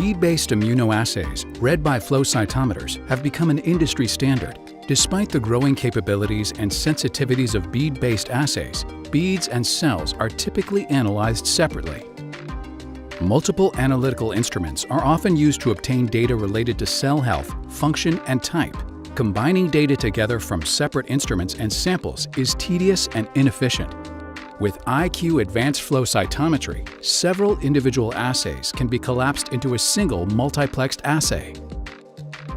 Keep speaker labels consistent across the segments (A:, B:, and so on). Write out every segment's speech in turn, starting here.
A: Bead-based immunoassays, read by flow cytometers, have become an industry standard. Despite the growing capabilities and sensitivities of bead-based assays, beads and cells are typically analyzed separately. Multiple analytical instruments are often used to obtain data related to cell health, function, and type. Combining data together from separate instruments and samples is tedious and inefficient. With iQue advanced flow cytometry, several individual assays can be collapsed into a single multiplexed assay.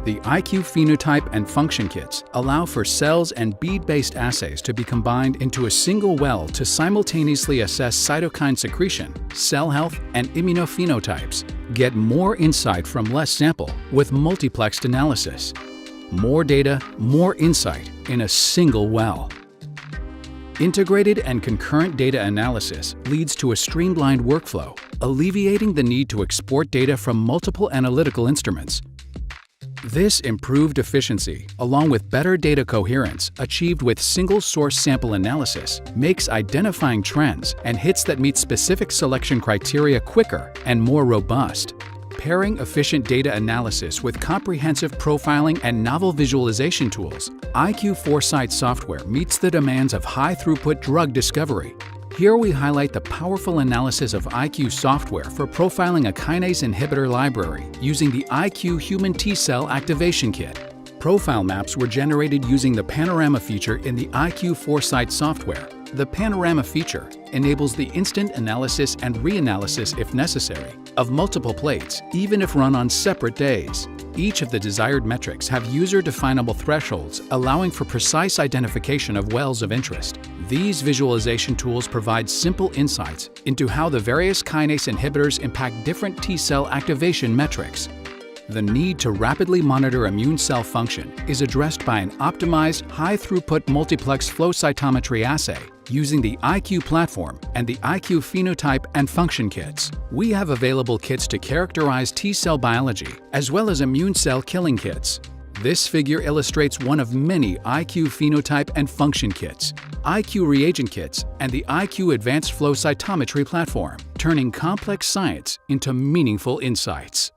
A: The iQue Phenotype and Function Kits allow for cells and bead-based assays to be combined into a single well to simultaneously assess cytokine secretion, cell health, and immunophenotypes. Get more insight from less sample with multiplexed analysis. More data, more insight in a single well. Integrated and concurrent data analysis leads to a streamlined workflow, alleviating the need to export data from multiple analytical instruments. This improved efficiency, along with better data coherence achieved with single-source sample analysis, makes identifying trends and hits that meet specific selection criteria quicker and more robust. Pairing efficient data analysis with comprehensive profiling and novel visualization tools, iQue Foresight software meets the demands of high-throughput drug discovery. Here we highlight the powerful analysis of iQue software for profiling a kinase inhibitor library using the iQue Human T-Cell Activation Kit. Profile maps were generated using the Panorama feature in the iQue Foresight software. The Panorama feature enables the instant analysis and reanalysis, if necessary, of multiple plates, even if run on separate days. Each of the desired metrics have user-definable thresholds, allowing for precise identification of wells of interest. These visualization tools provide simple insights into how the various kinase inhibitors impact different T-cell activation metrics. The need to rapidly monitor immune cell function is addressed by an optimized, high-throughput multiplex flow cytometry assay using the iQue platform and the iQue Phenotype and Function Kits. We have available kits to characterize T-cell biology, as well as immune cell killing kits. This figure illustrates one of many iQue Phenotype and Function Kits, iQue reagent kits, and the iQue Advanced Flow Cytometry platform, turning complex science into meaningful insights.